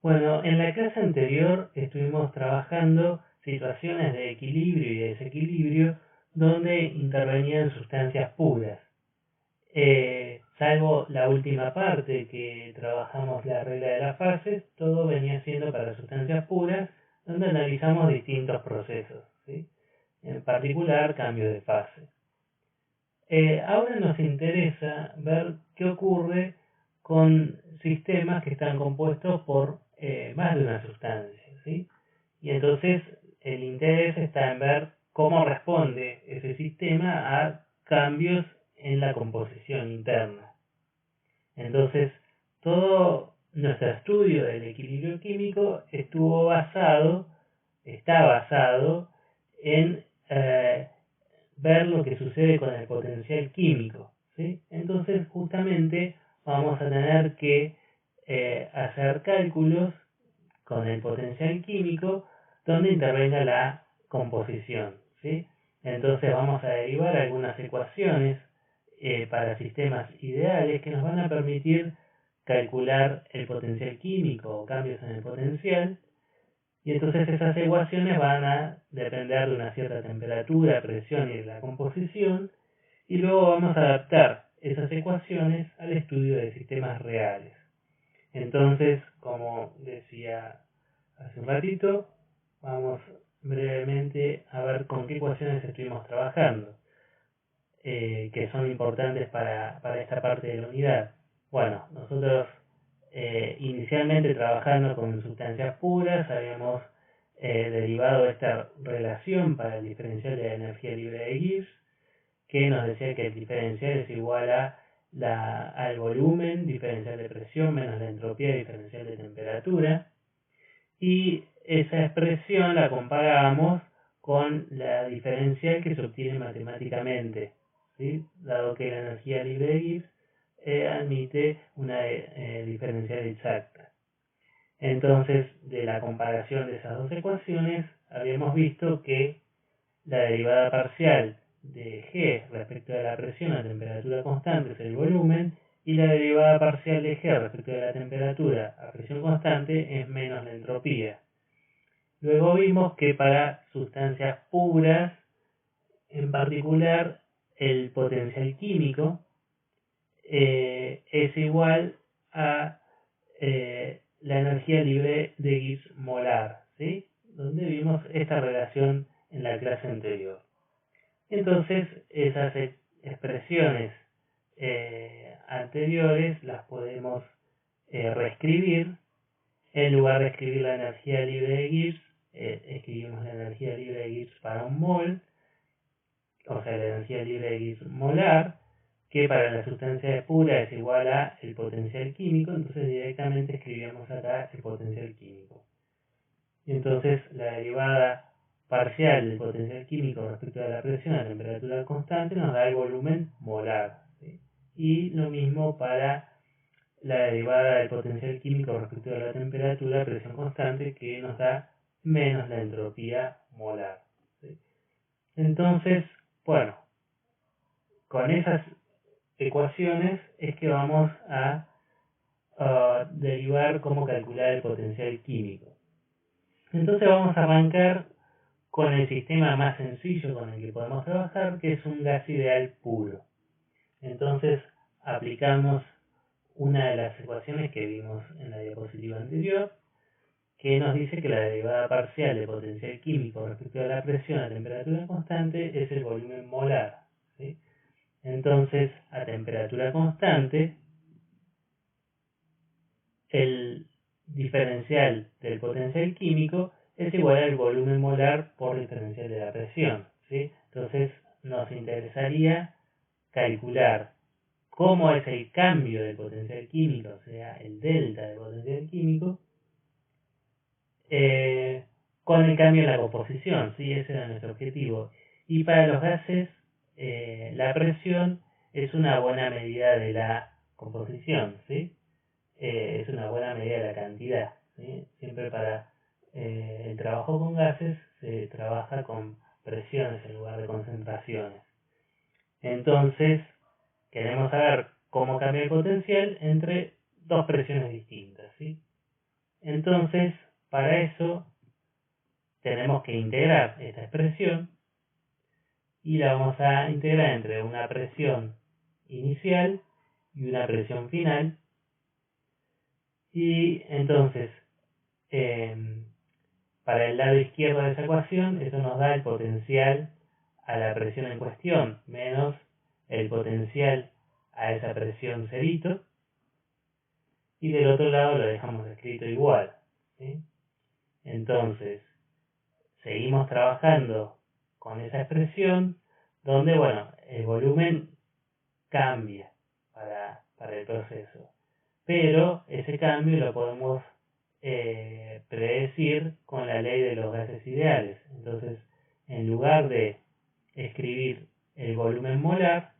Bueno, en la clase anterior estuvimos trabajando situaciones de equilibrio y de desequilibrio donde intervenían sustancias puras. Salvo la última parte que trabajamos la regla de las fases, todo venía siendo para sustancias puras, donde analizamos distintos procesos, ¿sí? En particular cambio de fase. Ahora nos interesa ver qué ocurre con sistemas que están compuestos por más de una sustancia, ¿sí? Y entonces el interés está en ver cómo responde ese sistema a cambios en la composición interna. Entonces, todo nuestro estudio del equilibrio químico está basado en ver lo que sucede con el potencial químico, ¿sí? Entonces, justamente vamos a tener que hacer cálculos con el potencial químico donde intervenga la composición, ¿sí? Entonces vamos a derivar algunas ecuaciones para sistemas ideales que nos van a permitir calcular el potencial químico o cambios en el potencial, y entonces esas ecuaciones van a depender de una cierta temperatura, presión y de la composición, y luego vamos a adaptar esas ecuaciones al estudio de sistemas reales. Entonces, como decía hace un ratito, vamos brevemente a ver con qué ecuaciones estuvimos trabajando, que son importantes para esta parte de la unidad. Bueno, nosotros inicialmente trabajando con sustancias puras, habíamos derivado esta relación para el diferencial de la energía libre de Gibbs, que nos decía que el diferencial es igual al volumen diferencial de presión menos la entropía diferencial de temperatura, y esa expresión la comparábamos con la diferencial que se obtiene matemáticamente, ¿sí? Dado que la energía libre de Gibbs admite una diferencial exacta. Entonces, de la comparación de esas dos ecuaciones, habíamos visto que la derivada parcial de G respecto de la presión a temperatura constante es el volumen, y la derivada parcial de G respecto de la temperatura a presión constante es menos la entropía. Luego vimos que para sustancias puras, en particular, el potencial químico es igual a la energía libre de Gibbs molar, ¿sí? Donde vimos esta relación en la clase anterior. Entonces, esas expresiones anteriores las podemos reescribir. En lugar de escribir la energía libre de Gibbs, escribimos la energía libre de Gibbs para un mol, o sea, la energía libre de Gibbs molar, que para la sustancia pura es igual a el potencial químico, entonces directamente escribimos acá el potencial químico. Y entonces la derivada parcial del potencial químico respecto a la presión a temperatura constante nos da el volumen molar, ¿sí? Y lo mismo para la derivada del potencial químico respecto a la temperatura a presión constante, que nos da menos la entropía molar, ¿sí? Entonces, bueno, con esas ecuaciones es que vamos a derivar cómo calcular el potencial químico. Entonces vamos a arrancar con el sistema más sencillo con el que podemos trabajar, que es un gas ideal puro. Entonces aplicamos una de las ecuaciones que vimos en la diapositiva anterior, que nos dice que la derivada parcial de potencial químico respecto a la presión a temperatura constante es el volumen molar, ¿sí? Entonces, a temperatura constante, el diferencial del potencial químico es igual al volumen molar por diferencial de la presión, ¿sí? Entonces, nos interesaría calcular cómo es el cambio del potencial químico, o sea, el delta del potencial químico, con el cambio en la composición, ¿sí? Ese era nuestro objetivo. Y para los gases, la presión es una buena medida de la composición, ¿sí? Es una buena medida de la cantidad, ¿sí? Siempre para el trabajo con gases se trabaja con presiones en lugar de concentraciones. Entonces, queremos saber cómo cambia el potencial entre dos presiones distintas, ¿sí? Entonces, para eso tenemos que integrar esta expresión y la vamos a integrar entre una presión inicial y una presión final. Y entonces, para el lado izquierdo de esa ecuación, eso nos da el potencial a la presión en cuestión, menos el potencial a esa presión cerito, y del otro lado lo dejamos escrito igual, ¿sí? Entonces, seguimos trabajando con esa expresión, donde, bueno, el volumen cambia para el proceso, pero ese cambio lo podemos predecir con la ley de los gases ideales. Entonces, en lugar de escribir el volumen molar,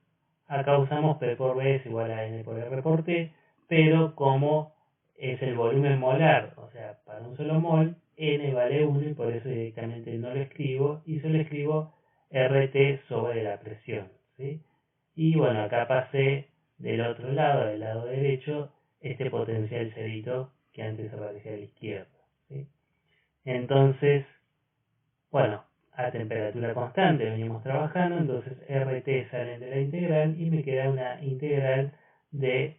acá usamos P por B es igual a N por R por T, pero como es el volumen molar, o sea, para un solo mol, N vale 1 y por eso directamente no lo escribo y solo escribo RT sobre la presión, ¿sí? Y bueno, acá pasé del otro lado, del lado derecho, este potencial cerito que antes aparecía a la izquierda, ¿sí? Entonces, bueno, a temperatura constante venimos trabajando, entonces RT sale de la integral y me queda una integral de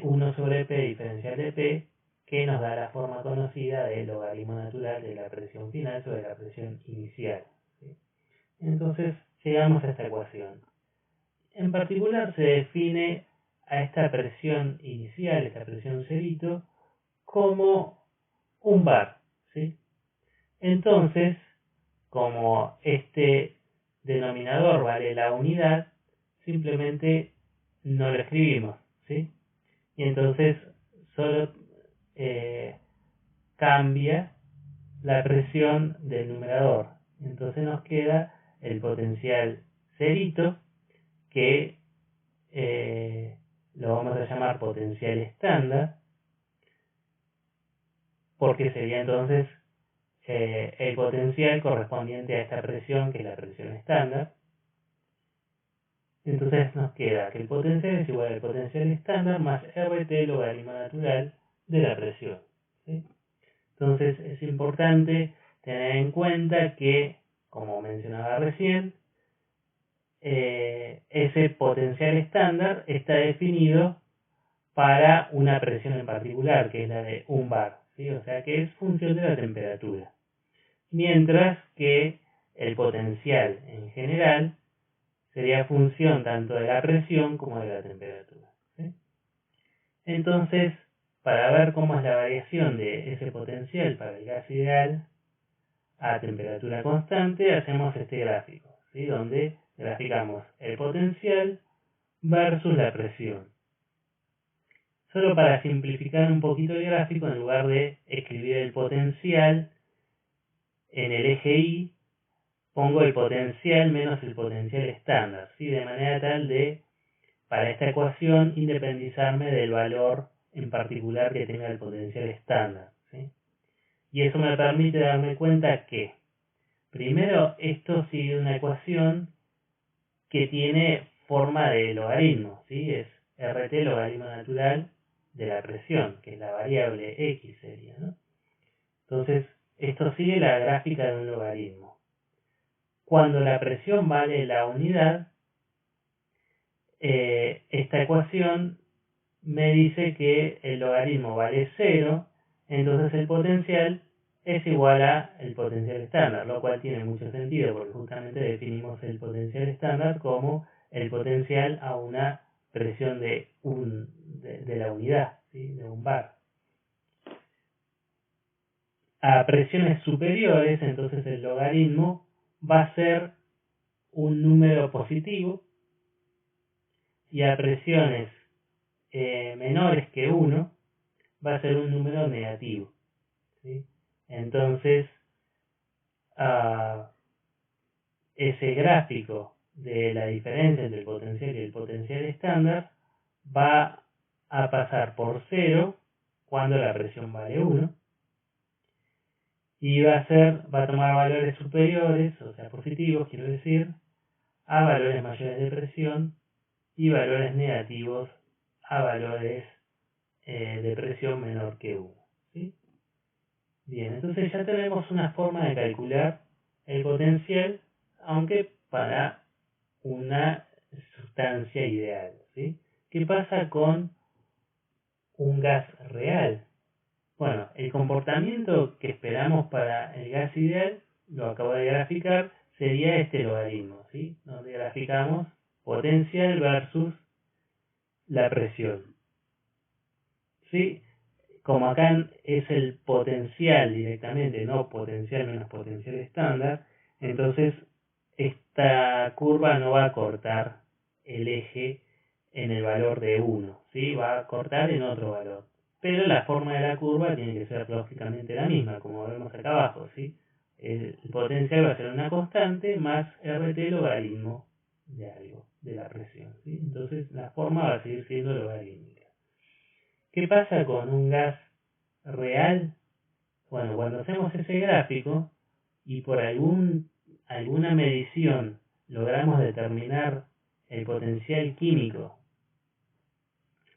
1 sobre P diferencial de P, que nos da la forma conocida del logaritmo natural de la presión final sobre la presión inicial, ¿sí? Entonces llegamos a esta ecuación. En particular se define a esta presión inicial, esta presión cerito, como un bar, ¿sí? Entonces, como este denominador vale la unidad, simplemente no lo escribimos, ¿sí? Y entonces solo cambia la presión del numerador. Entonces nos queda el potencial cerito, que lo vamos a llamar potencial estándar, porque sería entonces el potencial correspondiente a esta presión, que es la presión estándar. Entonces nos queda que el potencial es igual al potencial estándar más RT logaritmo natural de la presión, ¿sí? Entonces es importante tener en cuenta que, como mencionaba recién, ese potencial estándar está definido para una presión en particular, que es la de un bar, ¿sí? O sea que es función de la temperatura. Mientras que el potencial en general sería función tanto de la presión como de la temperatura, ¿sí? Entonces, para ver cómo es la variación de ese potencial para el gas ideal a temperatura constante, hacemos este gráfico, ¿sí? Donde graficamos el potencial versus la presión. Solo para simplificar un poquito el gráfico, en lugar de escribir el potencial en el eje Y, pongo el potencial menos el potencial estándar, ¿sí? De manera tal de, para esta ecuación, independizarme del valor en particular que tenga el potencial estándar, ¿sí? Y eso me permite darme cuenta que, primero, esto sigue una ecuación que tiene forma de logaritmo, ¿sí? Es RT logaritmo natural de la presión, que es la variable X sería, ¿no? Entonces, esto sigue la gráfica de un logaritmo. Cuando la presión vale la unidad, esta ecuación me dice que el logaritmo vale 0, entonces el potencial es igual a el potencial estándar, lo cual tiene mucho sentido porque justamente definimos el potencial estándar como el potencial a una presión de la unidad, ¿sí? De un bar. A presiones superiores, entonces el logaritmo va a ser un número positivo, y a presiones menores que 1 va a ser un número negativo, ¿sí? Entonces, ese gráfico de la diferencia entre el potencial y el potencial estándar va a pasar por 0 cuando la presión vale 1, y va a tomar valores superiores, o sea positivos, quiero decir, a valores mayores de presión, y valores negativos a valores de presión menor que 1. ¿sí? Bien, entonces ya tenemos una forma de calcular el potencial, aunque para una sustancia ideal, ¿sí? ¿Qué pasa con un gas real? Bueno, el comportamiento que esperamos para el gas ideal, lo acabo de graficar, sería este logaritmo, ¿sí? Donde graficamos potencial versus la presión, ¿sí? Como acá es el potencial directamente, no potencial menos potencial estándar, entonces esta curva no va a cortar el eje en el valor de 1, ¿sí? Va a cortar en otro valor. Pero la forma de la curva tiene que ser lógicamente la misma, como vemos acá abajo, ¿sí? El potencial va a ser una constante más RT logaritmo de algo, de la presión, ¿sí? Entonces la forma va a seguir siendo logarítmica. ¿Qué pasa con un gas real? Bueno, cuando hacemos ese gráfico y por alguna medición logramos determinar el potencial químico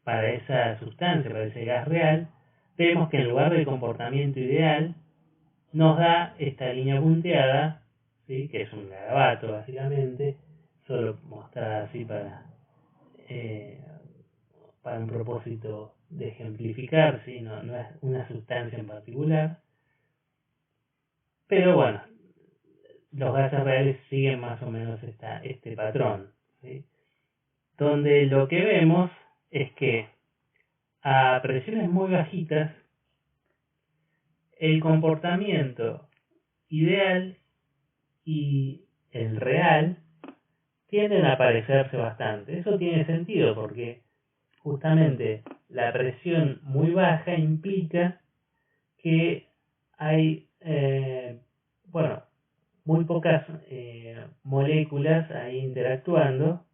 para esa sustancia, para ese gas real, vemos que en lugar del comportamiento ideal nos da esta línea punteada, ¿sí? Que es un garabato básicamente, solo mostrada así para un propósito de ejemplificar, ¿sí? No es una sustancia en particular, pero bueno, los gases reales siguen más o menos este patrón, ¿sí? Donde lo que vemos es que a presiones muy bajitas el comportamiento ideal y el real tienden a parecerse bastante. Eso tiene sentido porque justamente la presión muy baja implica que hay bueno, muy pocas moléculas ahí interactuando,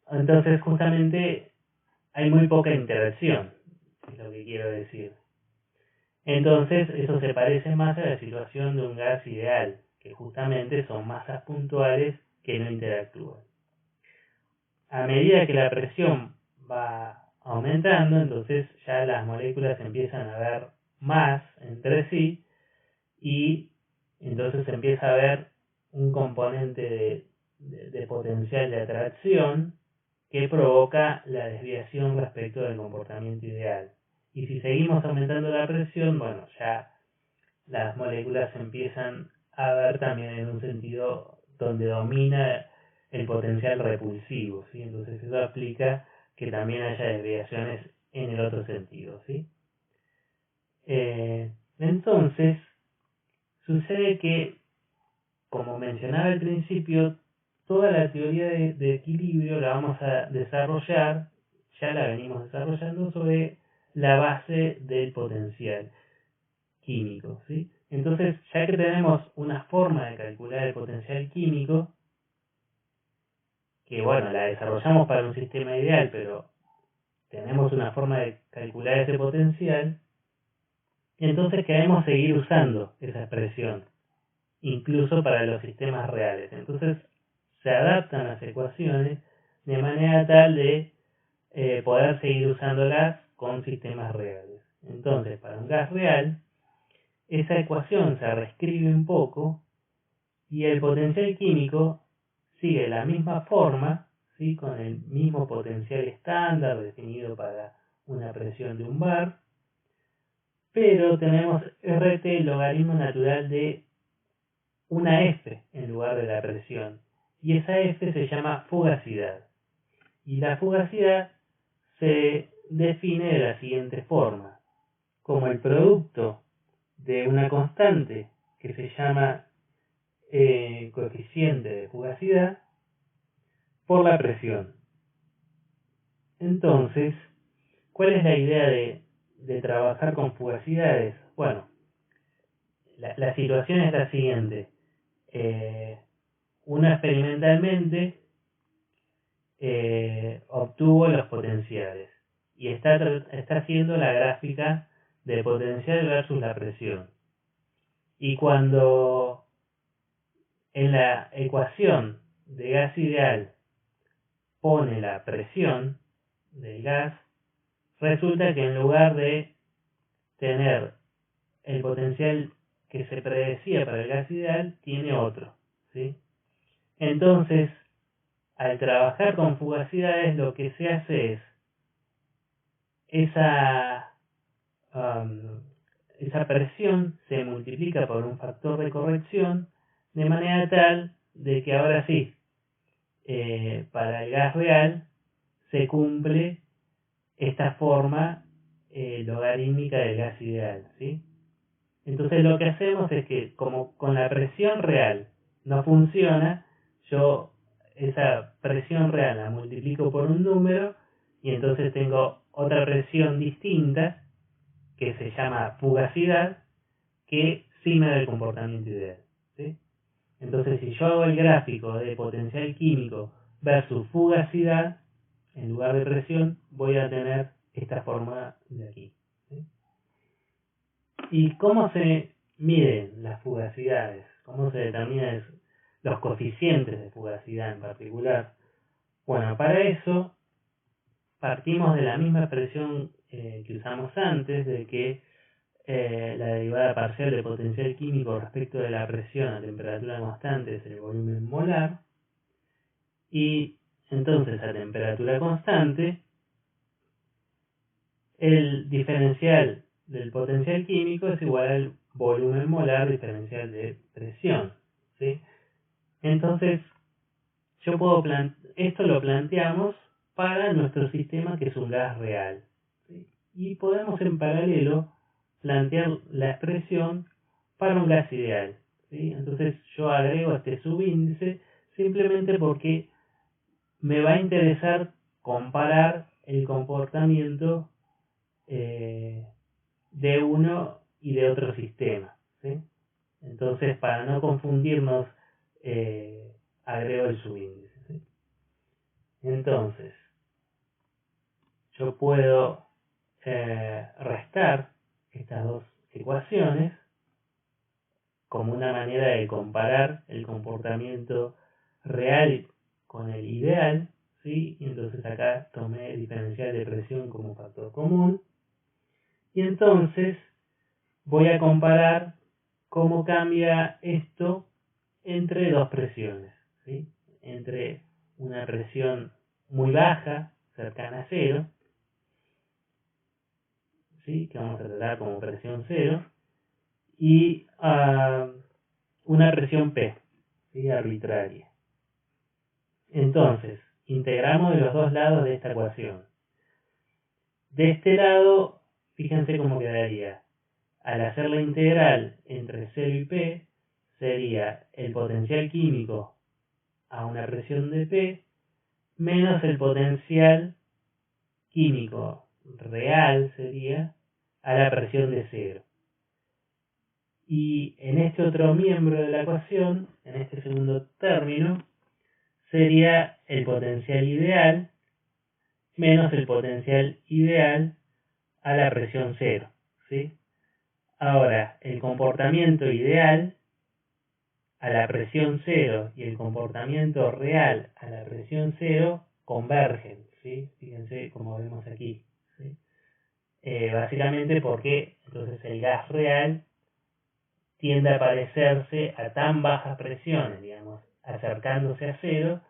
entonces justamente hay muy poca interacción, es lo que quiero decir. Entonces eso se parece más a la situación de un gas ideal, que justamente son masas puntuales que no interactúan. A medida que la presión va aumentando, entonces ya las moléculas empiezan a ver más entre sí y entonces empieza a haber un componente de potencial de atracción que provoca la desviación respecto del comportamiento ideal. Y si seguimos aumentando la presión, bueno, ya las moléculas empiezan a ver también en un sentido donde domina el potencial repulsivo, ¿sí? Entonces eso aplica que también haya desviaciones en el otro sentido, ¿sí? Entonces, sucede que, como mencionaba al principio, toda la teoría de equilibrio la vamos a desarrollar, ya la venimos desarrollando sobre la base del potencial químico, ¿sí? Entonces, ya que tenemos una forma de calcular el potencial químico, que bueno, la desarrollamos para un sistema ideal, pero tenemos una forma de calcular ese potencial, entonces queremos seguir usando esa expresión, incluso para los sistemas reales. Entonces, se adaptan las ecuaciones de manera tal de poder seguir usándolas con sistemas reales. Entonces, para un gas real, esa ecuación se reescribe un poco y el potencial químico sigue la misma forma, ¿sí? Con el mismo potencial estándar definido para una presión de un bar, pero tenemos RT, el logaritmo natural de una F en lugar de la presión, y esa F se llama fugacidad. Y la fugacidad se define de la siguiente forma: como el producto de una constante que se llama coeficiente de fugacidad por la presión. Entonces, ¿cuál es la idea de trabajar con fugacidades? Bueno, la situación es la siguiente. Uno experimentalmente obtuvo los potenciales y está haciendo la gráfica de potencial versus la presión. Y cuando en la ecuación de gas ideal pone la presión del gas, resulta que en lugar de tener el potencial que se predecía para el gas ideal, tiene otro, ¿sí? Entonces, al trabajar con fugacidades, lo que se hace es esa presión se multiplica por un factor de corrección de manera tal de que ahora sí, para el gas real se cumple esta forma logarítmica del gas ideal, ¿sí? Entonces lo que hacemos es que como con la presión real no funciona, yo esa presión real la multiplico por un número y entonces tengo otra presión distinta que se llama fugacidad, que sí me da el comportamiento ideal, ¿sí? Entonces, si yo hago el gráfico de potencial químico versus fugacidad, en lugar de presión, voy a tener esta forma de aquí, ¿sí? ¿Y cómo se miden las fugacidades? ¿Cómo se determinan los coeficientes de fugacidad en particular? Bueno, para eso partimos de la misma expresión que usamos antes, de que la derivada parcial de potencial químico respecto de la presión a temperatura constante es el volumen molar, y entonces a temperatura constante el diferencial del potencial químico es igual al volumen molar diferencial de presión, ¿sí? Entonces esto lo planteamos para nuestro sistema, que es un gas real, ¿sí? Y podemos en paralelo plantear la expresión para un gas ideal, ¿sí? Entonces yo agrego este subíndice simplemente porque me va a interesar comparar el comportamiento de uno y de otro sistema, ¿sí? Entonces, para no confundirnos, agrego el subíndice, ¿sí? Entonces, yo puedo restar estas dos ecuaciones como una manera de comparar el comportamiento real con el ideal, ¿sí? Y entonces acá tomé el diferencial de presión como factor común, y entonces voy a comparar cómo cambia esto entre dos presiones, ¿sí? Entre una presión muy baja, cercana a cero, ¿sí? Que vamos a tratar como presión cero, y una presión P, ¿sí? Arbitraria. Entonces, integramos de los dos lados de esta ecuación. De este lado, fíjense cómo quedaría. Al hacer la integral entre 0 y P, sería el potencial químico a una presión de P menos el potencial químico real, sería, a la presión de 0. Y en este otro miembro de la ecuación, en este segundo término, sería el potencial ideal menos el potencial ideal a la presión 0, ¿sí? Ahora, el comportamiento ideal a la presión 0 y el comportamiento real a la presión 0 convergen, ¿sí? Fíjense como vemos aquí, ¿sí? Básicamente porque entonces el gas real tiende a parecerse a tan bajas presiones, digamos, acercándose a 0,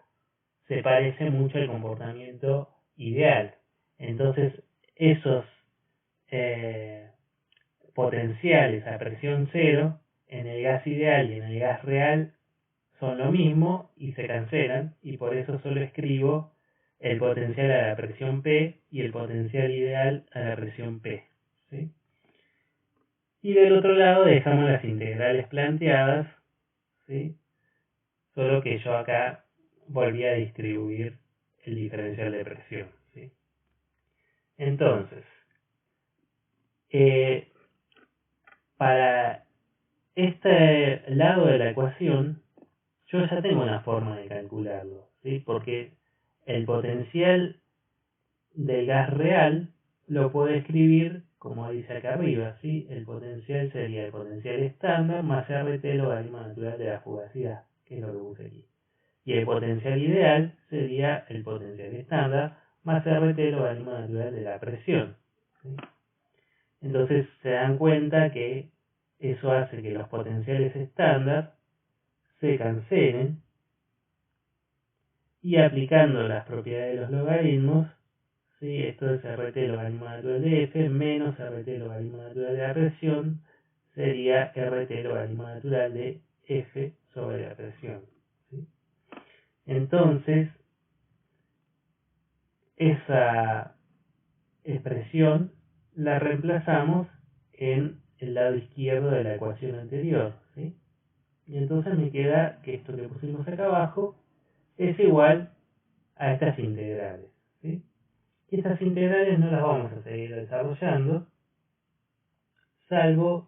se parece mucho al comportamiento ideal. Entonces, esos potenciales a presión 0 en el gas ideal y en el gas real son lo mismo y se cancelan, y por eso solo escribo el potencial a la presión P y el potencial ideal a la presión P, ¿sí? Y del otro lado dejamos las integrales planteadas, ¿sí? Solo que yo acá volví a distribuir el diferencial de presión, ¿sí? Entonces, para este lado de la ecuación, yo ya tengo una forma de calcularlo, ¿sí? Porque el potencial del gas real lo puedo escribir como dice acá arriba, ¿sí? El potencial sería el potencial estándar más RT logaritmo natural de la fugacidad, que es lo que puse aquí. Y el potencial ideal sería el potencial estándar más RT logaritmo natural de la presión, ¿sí? Entonces se dan cuenta que eso hace que los potenciales estándar se cancelen y aplicando las propiedades de los logaritmos, ¿sí? Esto es RT logaritmo natural de f menos RT logaritmo natural de la presión sería RT logaritmo natural de f sobre la presión, ¿sí? Entonces, esa expresión la reemplazamos en el lado izquierdo de la ecuación anterior, ¿sí? Y entonces me queda que esto que pusimos acá abajo es igual a estas integrales, ¿sí? Y estas integrales no las vamos a seguir desarrollando, salvo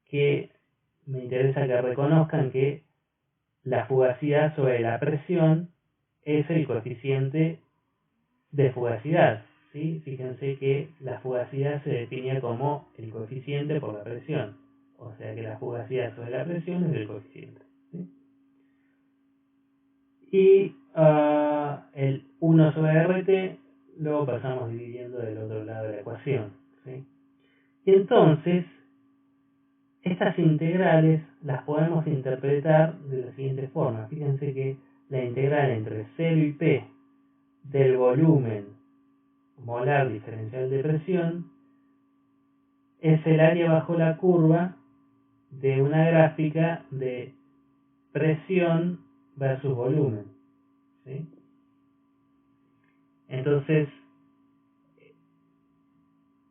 que me interesa que reconozcan que la fugacidad sobre la presión es el coeficiente de fugacidad, ¿sí? Fíjense que la fugacidad se define como el coeficiente por la presión, o sea que la fugacidad sobre la presión es el coeficiente, ¿sí? Y el 1 sobre RT luego pasamos dividiendo del otro lado de la ecuación, ¿sí? Y entonces, estas integrales las podemos interpretar de la siguiente forma. Fíjense que la integral entre 0 y P del volumen molar diferencial de presión es el área bajo la curva de una gráfica de presión versus volumen, ¿sí? Entonces,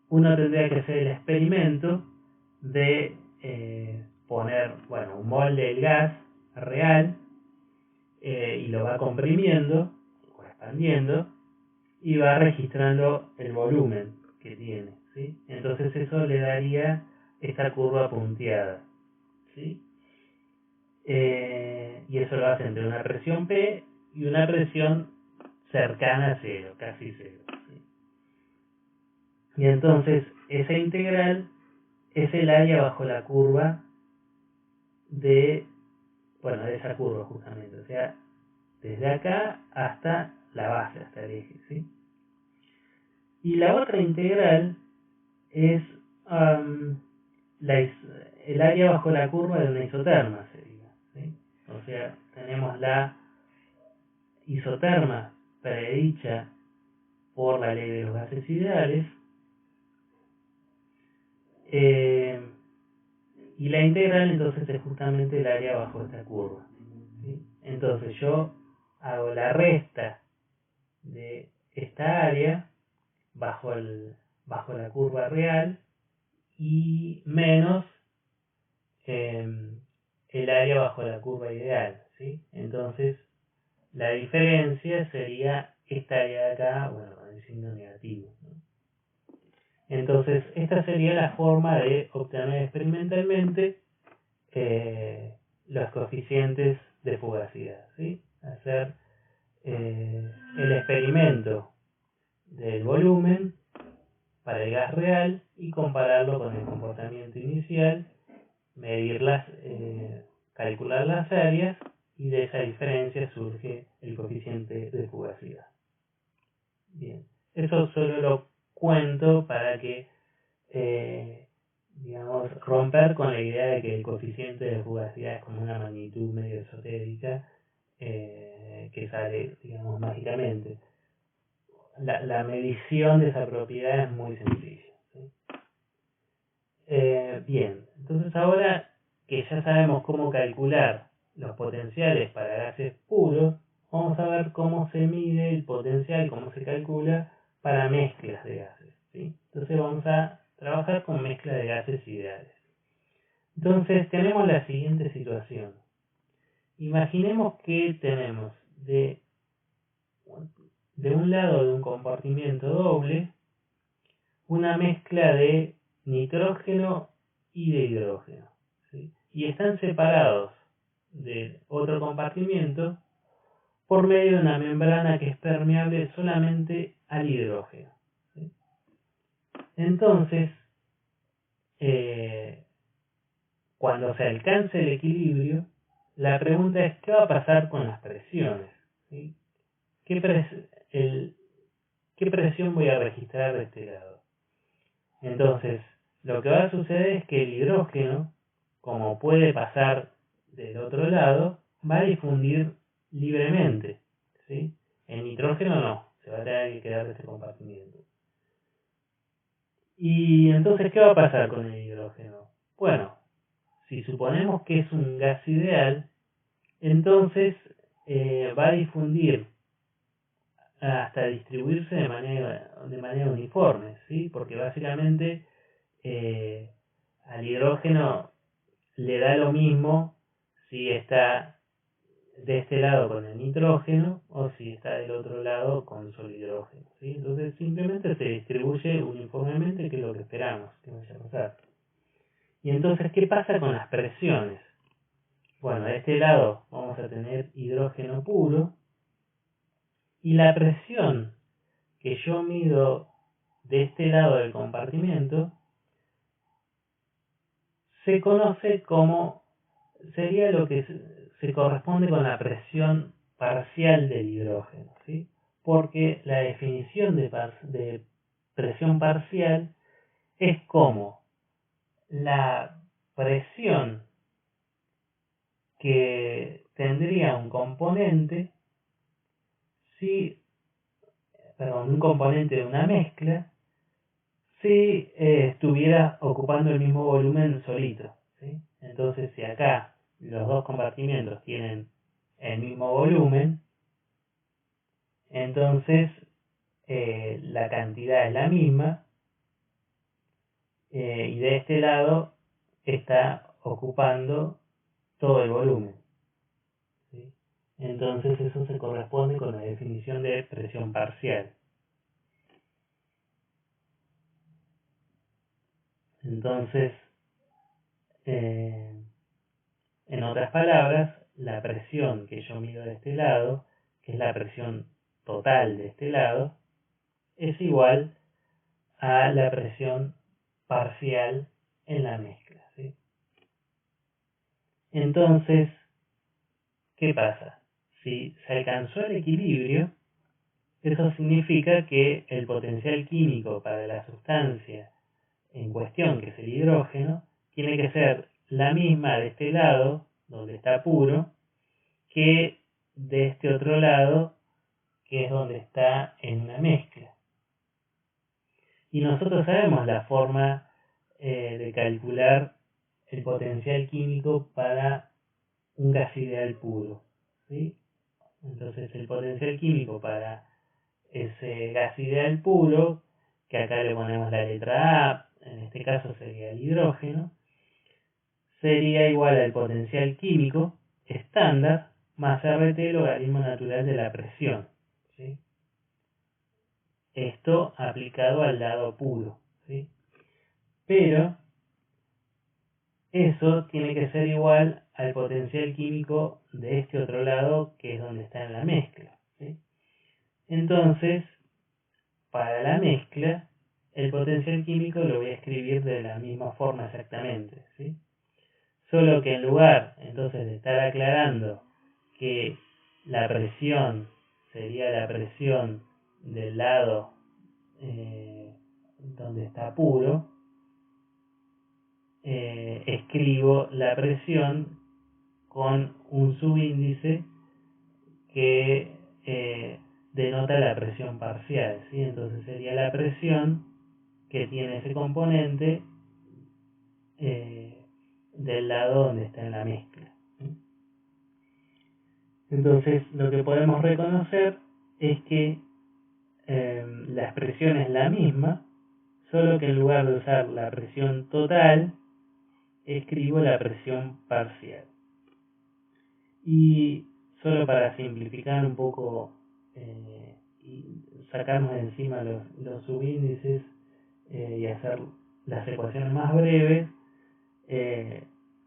uno tendría que hacer el experimento de poner, bueno, un molde del gas real y lo va comprimiendo o expandiendo y va registrando el volumen que tiene, ¿sí? Entonces eso le daría esta curva punteada, ¿sí? Y eso lo hace entre una presión P y una presión cercana a cero, casi cero, ¿sí? Y entonces esa integral es el área bajo la curva de, bueno, de esa curva justamente, o sea, desde acá hasta la base, hasta el eje, ¿sí? Y la otra integral es el área bajo la curva de una isoterma, sería, ¿sí? O sea, tenemos la isoterma predicha por la ley de los gases ideales, y la integral entonces es justamente el área bajo esta curva, ¿sí? Entonces yo hago la resta de esta área bajo la curva real y menos el área bajo la curva ideal, ¿sí? Entonces la diferencia sería esta área de acá, bueno, con el signo negativo, ¿no? Entonces esta sería la forma de obtener experimentalmente los coeficientes de fugacidad, ¿sí? Hacer el experimento del volumen para el gas real y compararlo con el comportamiento inicial, calcular las áreas y de esa diferencia surge el coeficiente de fugacidad. Bien, eso solo lo cuento para que digamos, romper con la idea de que el coeficiente de fugacidad es como una magnitud medio esotérica que sale, digamos, mágicamente. La medición de esa propiedad es muy sencilla, ¿sí? Bien, entonces ahora que ya sabemos cómo calcular los potenciales para gases puros, vamos a ver cómo se mide el potencial, cómo se calcula para mezclas de gases, ¿sí? Entonces vamos a trabajar con mezcla de gases ideales. Entonces tenemos la siguiente situación. Imaginemos que tenemos de un lado de un compartimiento doble una mezcla de nitrógeno y de hidrógeno, ¿sí? Y están separados del otro compartimiento por medio de una membrana que es permeable solamente al hidrógeno, ¿sí? Entonces, cuando se alcance el equilibrio, la pregunta es ¿qué va a pasar con las presiones? ¿Sí? ¿Qué presión voy a registrar de este lado? Entonces, lo que va a suceder es que el hidrógeno, como puede pasar del otro lado, va a difundir libremente, ¿sí? El nitrógeno no, se va a tener que quedar de este compartimiento. Y entonces, ¿qué va a pasar con el hidrógeno? Bueno, si suponemos que es un gas ideal, entonces va a difundir hasta distribuirse de manera uniforme, ¿sí? Porque básicamente al hidrógeno le da lo mismo si está de este lado con el nitrógeno o si está del otro lado con solo hidrógeno, ¿sí? Entonces simplemente se distribuye uniformemente, que es lo que esperamos que vaya a pasar. Y entonces, ¿qué pasa con las presiones? Bueno, de este lado vamos a tener hidrógeno puro y la presión que yo mido de este lado del compartimento se conoce como, sería lo que se corresponde con la presión parcial del hidrógeno, ¿sí? Porque la definición de presión parcial es como la presión que tendría un componente un componente de una mezcla si estuviera ocupando el mismo volumen solito, ¿sí? Entonces, si acá los dos compartimentos tienen el mismo volumen, entonces la cantidad es la misma, y de este lado está ocupando todo el volumen, ¿sí? Entonces eso se corresponde con la definición de presión parcial. Entonces, en otras palabras, la presión que yo mido de este lado, que es la presión total de este lado, es igual a la presión parcial en la mezcla, ¿sí? Entonces, ¿qué pasa? Si se alcanzó el equilibrio, eso significa que el potencial químico para la sustancia en cuestión, que es el hidrógeno, tiene que ser la misma de este lado, donde está puro, que de este otro lado, que es donde está en una mezcla. Y nosotros sabemos la forma de calcular el potencial químico para un gas ideal puro, ¿sí? Entonces el potencial químico para ese gas ideal puro, que acá le ponemos la letra A, en este caso sería el hidrógeno, sería igual al potencial químico estándar más RT, logaritmo natural de la presión, ¿sí? Esto aplicado al lado puro, ¿sí? Pero eso tiene que ser igual al potencial químico de este otro lado, que es donde está en la mezcla, ¿sí? Entonces, para la mezcla, el potencial químico lo voy a escribir de la misma forma exactamente, ¿sí? Solo que en lugar, entonces, de estar aclarando que la presión sería la presión del lado donde está puro, escribo la presión con un subíndice que denota la presión parcial, ¿sí? Entonces sería la presión que tiene ese componente del lado donde está en la mezcla, ¿sí? Entonces lo que podemos reconocer es que la expresión es la misma, solo que en lugar de usar la presión total, escribo la presión parcial. Y solo para simplificar un poco y sacarnos de encima los subíndices y hacer las ecuaciones más breves,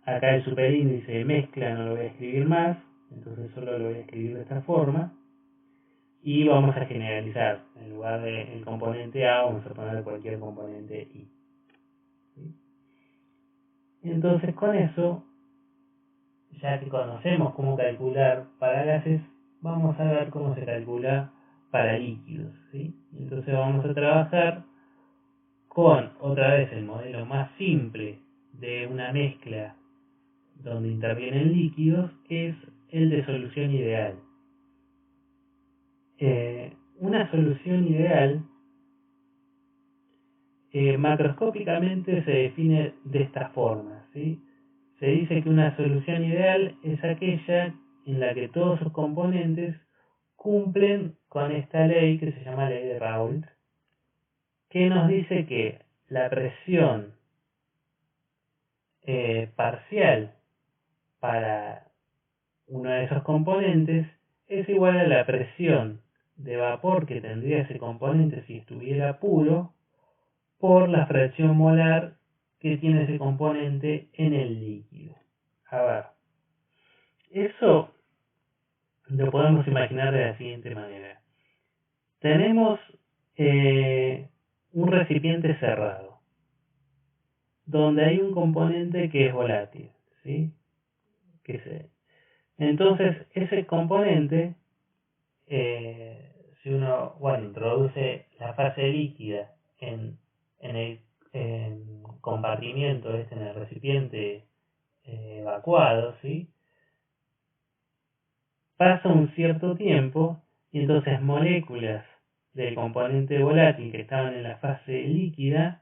acá el superíndice de mezcla no lo voy a escribir más, entonces solo lo voy a escribir de esta forma. Y vamos a generalizar, en lugar del componente A vamos a poner cualquier componente I, ¿sí? Entonces con eso, ya que conocemos cómo calcular para gases, vamos a ver cómo se calcula para líquidos, ¿sí? Entonces vamos a trabajar con otra vez el modelo más simple de una mezcla donde intervienen líquidos, es el de solución ideal. Una solución ideal macroscópicamente se define de esta forma, ¿sí? Se dice que una solución ideal es aquella en la que todos sus componentes cumplen con esta ley que se llama ley de Raoult, que nos dice que la presión parcial para uno de esos componentes es igual a la presión de vapor que tendría ese componente si estuviera puro por la fracción molar que tiene ese componente en el líquido. A ver, eso lo podemos imaginar de la siguiente manera. Tenemos un recipiente cerrado, donde hay un componente que es volátil, ¿sí? Entonces, ese componente, si uno introduce la fase líquida en el compartimiento, en el recipiente evacuado, ¿sí? Pasa un cierto tiempo y entonces moléculas del componente volátil que estaban en la fase líquida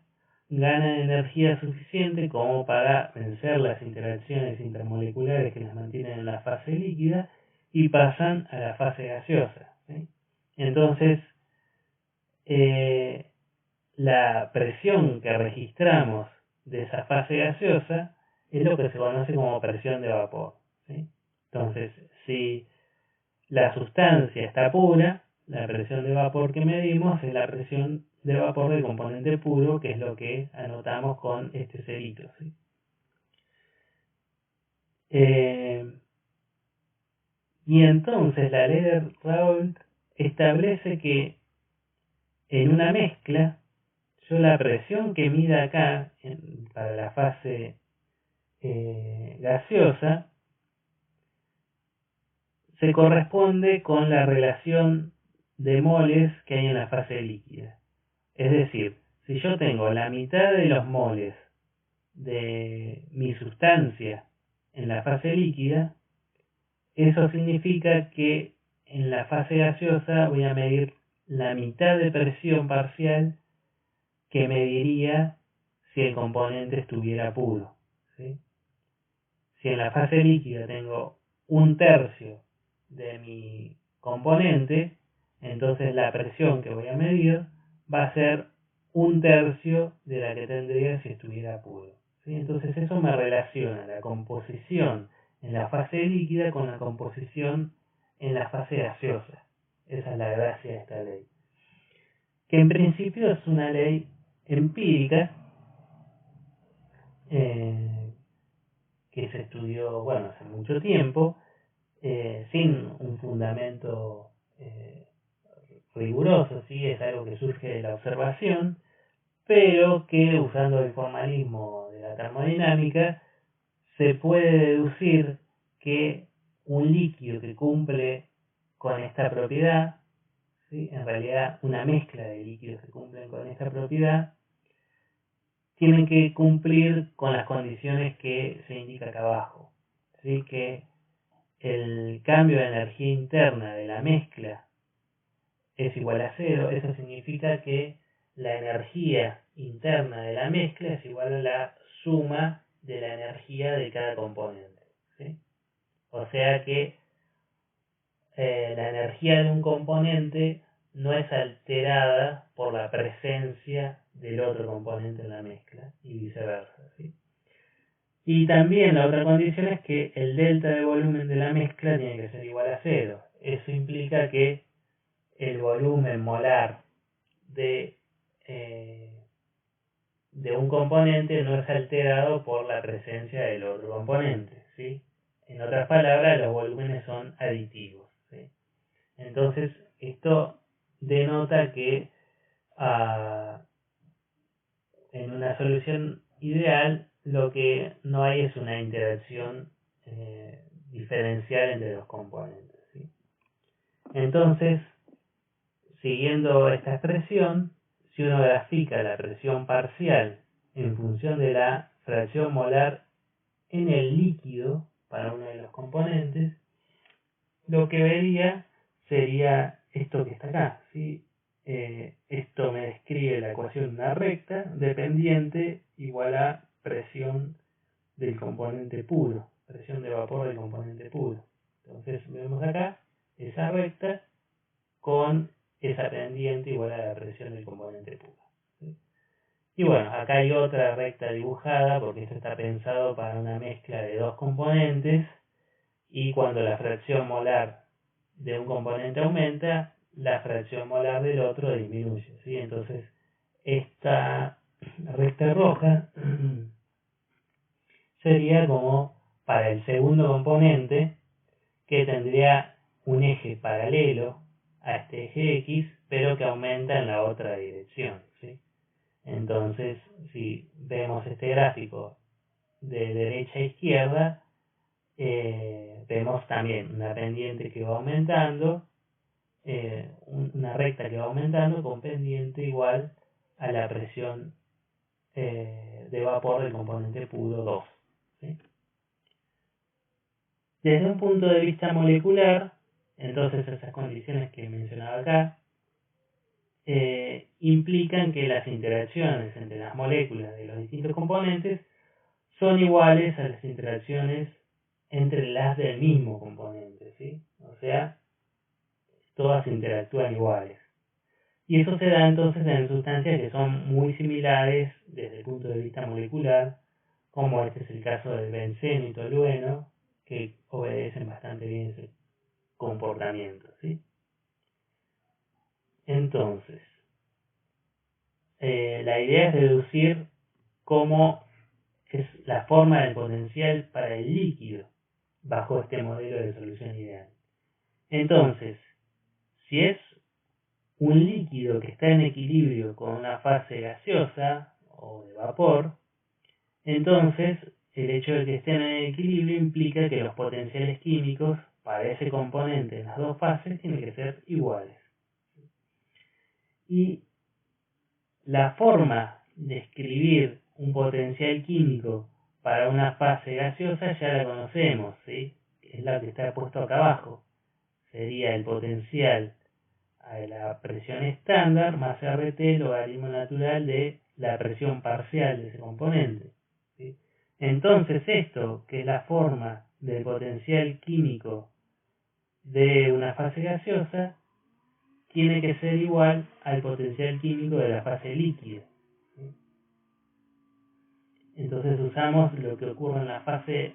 ganan energía suficiente como para vencer las interacciones intermoleculares que las mantienen en la fase líquida y pasan a la fase gaseosa, ¿sí? Entonces, la presión que registramos de esa fase gaseosa es lo que se conoce como presión de vapor, ¿sí? Entonces, si la sustancia está pura, la presión de vapor que medimos es la presión de vapor del componente puro, que es lo que anotamos con este cerito, ¿sí? Y entonces la ley de Raoult establece que en una mezcla, yo la presión que mida acá para la fase gaseosa se corresponde con la relación de moles que hay en la fase líquida. Es decir, si yo tengo la mitad de los moles de mi sustancia en la fase líquida, eso significa que en la fase gaseosa voy a medir la mitad de presión parcial que mediría si el componente estuviera puro, ¿sí? Si en la fase líquida tengo un tercio de mi componente, entonces la presión que voy a medir va a ser un tercio de la que tendría si estuviera puro, ¿sí? Entonces eso me relaciona la composición en la fase líquida con la composición en la fase gaseosa. Esa es la gracia de esta ley, que en principio es una ley empírica que se estudió hace mucho tiempo, sin un fundamento riguroso, ¿sí? Es algo que surge de la observación, pero que usando el formalismo de la termodinámica se puede deducir que un líquido que cumple con esta propiedad, ¿sí? En realidad una mezcla de líquidos que cumplen con esta propiedad, tienen que cumplir con las condiciones que se indica acá abajo, ¿sí? Que el cambio de energía interna de la mezcla es igual a cero. Eso significa que la energía interna de la mezcla es igual a la suma de la energía de cada componente, ¿sí? O sea que la energía de un componente no es alterada por la presencia del otro componente en la mezcla y viceversa, ¿sí? Y también la otra condición es que el delta de volumen de la mezcla tiene que ser igual a cero. Eso implica que el volumen molar de un componente no es alterado por la presencia del otro componente, ¿sí? En otras palabras, los volúmenes son aditivos, ¿sí? Entonces, esto denota que en una solución ideal lo que no hay es una interacción diferencial entre los componentes, ¿sí? Entonces, siguiendo esta expresión, si uno grafica la presión parcial en función de la fracción molar en el líquido para uno de los componentes, lo que vería sería esto que está acá, ¿sí? Esto me describe la ecuación de una recta dependiente igual a presión del componente puro, presión de vapor del componente puro. Entonces vemos acá esa recta con esa pendiente igual a la presión del componente puro, ¿sí? Y bueno, acá hay otra recta dibujada porque esto está pensado para una mezcla de dos componentes, y cuando la fracción molar de un componente aumenta, la fracción molar del otro disminuye, ¿sí? Entonces esta recta roja sería como para el segundo componente, que tendría un eje paralelo a este eje X, pero que aumenta en la otra dirección, ¿sí? Entonces, si vemos este gráfico de derecha a izquierda, vemos también una pendiente que va aumentando, una recta que va aumentando con pendiente igual a la presión de vapor del componente puro 2, ¿sí? Desde un punto de vista molecular, entonces esas condiciones que mencionaba acá implican que las interacciones entre las moléculas de los distintos componentes son iguales a las interacciones entre las del mismo componente, ¿sí? O sea, todas interactúan iguales. Y eso se da entonces en sustancias que son muy similares desde el punto de vista molecular, como este es el caso del benceno y tolueno, que obedecen bastante bien ese comportamiento, ¿sí? Entonces, la idea es deducir cómo es la forma del potencial para el líquido bajo este modelo de solución ideal. Entonces, si es un líquido que está en equilibrio con una fase gaseosa o de vapor, entonces el hecho de que estén en equilibrio implica que los potenciales químicos para ese componente en las dos fases tienen que ser iguales. Y la forma de escribir un potencial químico para una fase gaseosa ya la conocemos, ¿sí? Es la que está puesto acá abajo. Sería el potencial a la presión estándar más RT, logaritmo natural de la presión parcial de ese componente, ¿sí? Entonces esto, que es la forma del potencial químico de una fase gaseosa, tiene que ser igual al potencial químico de la fase líquida, ¿sí? Entonces usamos lo que ocurre en la fase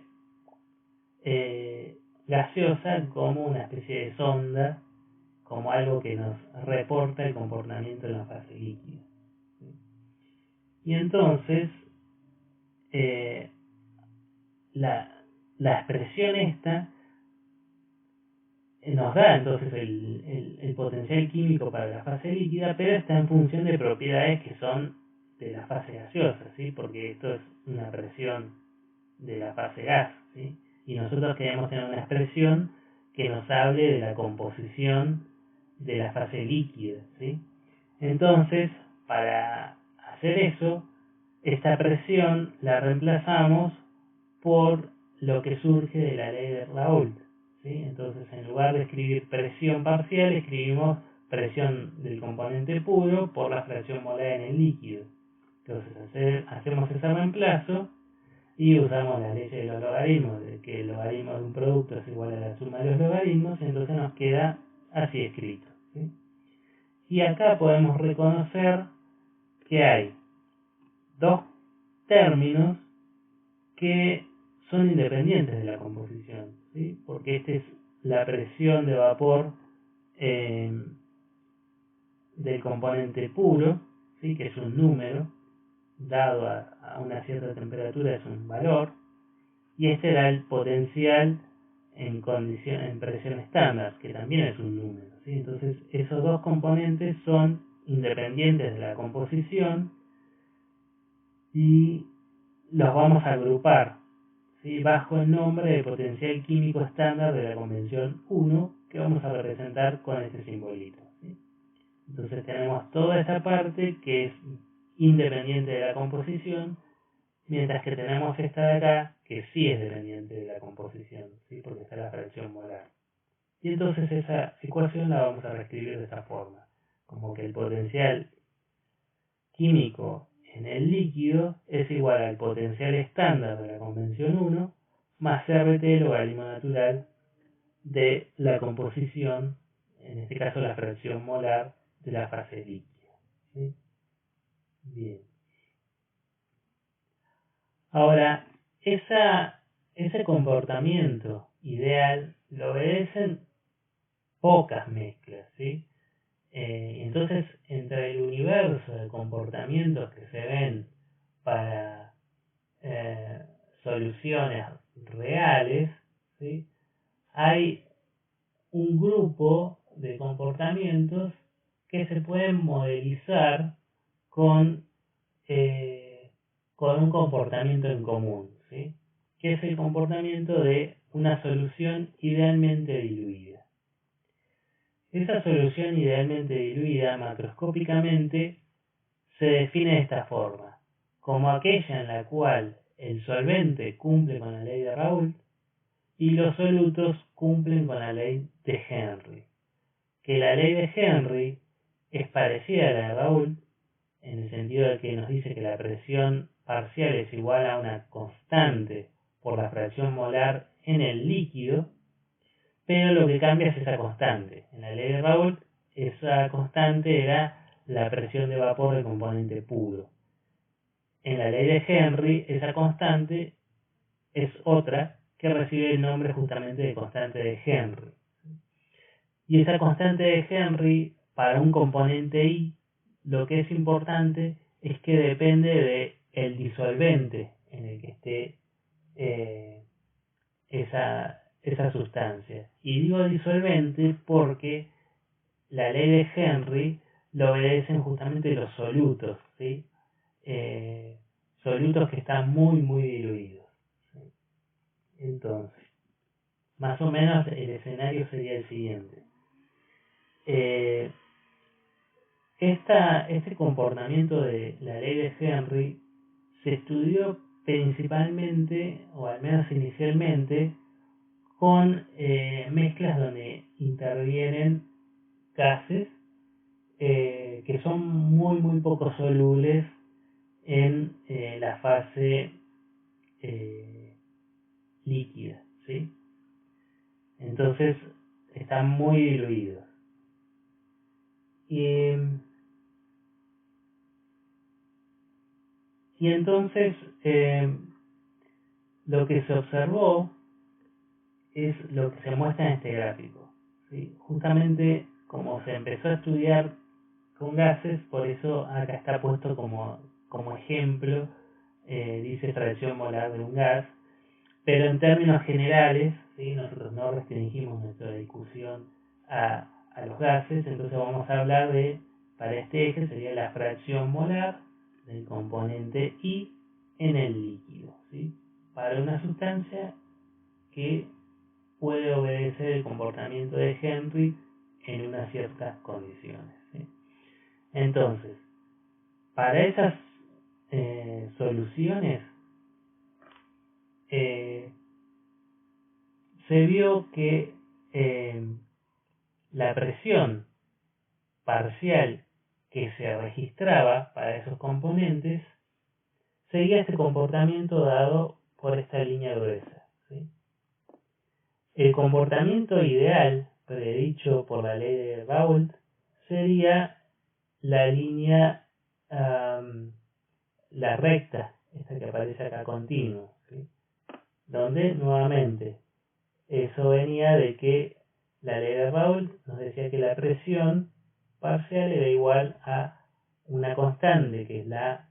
gaseosa como una especie de sonda, como algo que nos reporta el comportamiento en la fase líquida, ¿sí? Y entonces la expresión esta nos da entonces el potencial químico para la fase líquida, pero está en función de propiedades que son de la fase gaseosa, ¿sí? Porque esto es una presión de la fase gas, ¿sí? Y nosotros queremos tener una expresión que nos hable de la composición de la fase líquida, ¿sí? Entonces, para hacer eso, esta presión la reemplazamos por lo que surge de la ley de Raoult, ¿sí? Entonces, en lugar de escribir presión parcial, escribimos presión del componente puro por la fracción molar en el líquido. Entonces, hacemos ese reemplazo y usamos la ley de los logaritmos, de que el logaritmo de un producto es igual a la suma de los logaritmos, entonces nos queda así escrito, ¿sí? Y acá podemos reconocer que hay dos términos que son independientes de la composición, ¿sí? Porque esta es la presión de vapor del componente puro, ¿sí? Que es un número, dado a una cierta temperatura es un valor, y este era el potencial en presión estándar, que también es un número, ¿sí? Entonces esos dos componentes son independientes de la composición y los vamos a agrupar, ¿sí? Bajo el nombre de potencial químico estándar de la convención 1, que vamos a representar con este simbolito, ¿sí? Entonces tenemos toda esta parte que es independiente de la composición, mientras que tenemos esta de acá que sí es dependiente de la composición, ¿sí? Porque está la fracción molar. Y entonces esa ecuación la vamos a reescribir de esta forma, como que el potencial químico en el líquido es igual al potencial estándar de la convención 1 más CRT logaritmo natural de la composición, en este caso la fracción molar de la fase líquida, ¿sí? Bien. Ahora, ese comportamiento ideal lo obedecen pocas mezclas, ¿sí? Entonces, entre el universo de comportamientos que se ven para soluciones reales, ¿sí? Hay un grupo de comportamientos que se pueden modelizar con, con un comportamiento en común, ¿sí? Que es el comportamiento de una solución idealmente diluida. Esa solución idealmente diluida macroscópicamente se define de esta forma, como aquella en la cual el solvente cumple con la ley de Raoult y los solutos cumplen con la ley de Henry. Que la ley de Henry es parecida a la de Raoult en el sentido de que nos dice que la presión parcial es igual a una constante por la fracción molar en el líquido, pero lo que cambia es esa constante. En la ley de Raoult, esa constante era la presión de vapor del componente puro. En la ley de Henry, esa constante es otra que recibe el nombre justamente de constante de Henry. Y esa constante de Henry, para un componente I, lo que es importante es que depende del disolvente en el que esté esa sustancia. Y digo disolvente porque la ley de Henry lo obedecen justamente los solutos, ¿sí? Solutos que están muy diluidos, ¿sí? Entonces, más o menos el escenario sería el siguiente. Este comportamiento de la ley de Henry se estudió principalmente, o al menos inicialmente, con mezclas donde intervienen gases que son muy poco solubles en la fase líquida, ¿sí? Entonces están muy diluidos. Y entonces lo que se observó es lo que se muestra en este gráfico, ¿sí? Justamente como se empezó a estudiar con gases, por eso acá está puesto como ejemplo, dice fracción molar de un gas, pero en términos generales, ¿sí? Nosotros no restringimos nuestra discusión a los gases, entonces vamos a hablar de, para este eje sería la fracción molar del componente I en el líquido, ¿sí? Para una sustancia que puede obedecer el comportamiento de Henry en unas ciertas condiciones, ¿sí? Entonces, para esas soluciones se vio que la presión parcial que se registraba para esos componentes seguía este comportamiento dado por esta línea gruesa, ¿sí? El comportamiento ideal predicho por la ley de Raoult sería la línea, la recta, esta que aparece acá continua, ¿sí? Donde nuevamente eso venía de que la ley de Raoult nos decía que la presión parcial era igual a una constante, que es la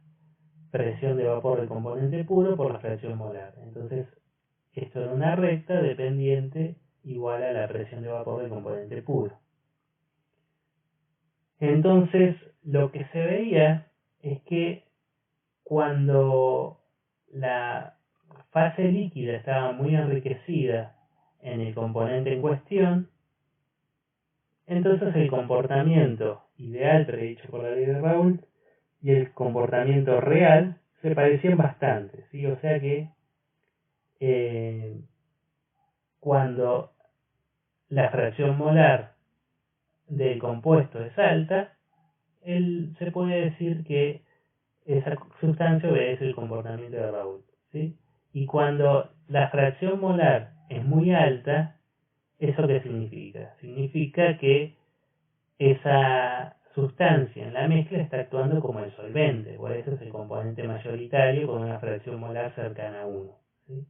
presión de vapor del componente puro por la fracción molar. Entonces, esto era una recta dependiente igual a la presión de vapor del componente puro. Entonces, lo que se veía es que cuando la fase líquida estaba muy enriquecida en el componente en cuestión, entonces el comportamiento ideal predicho por la ley de Raoult y el comportamiento real se parecían bastante, ¿sí? O sea que cuando la fracción molar del compuesto es alta, se puede decir que esa sustancia obedece el comportamiento de Raoult, ¿sí? Y cuando la fracción molar es muy alta, ¿eso qué significa? Significa que esa sustancia en la mezcla está actuando como el solvente, por eso es el componente mayoritario con una fracción molar cercana a 1, ¿sí?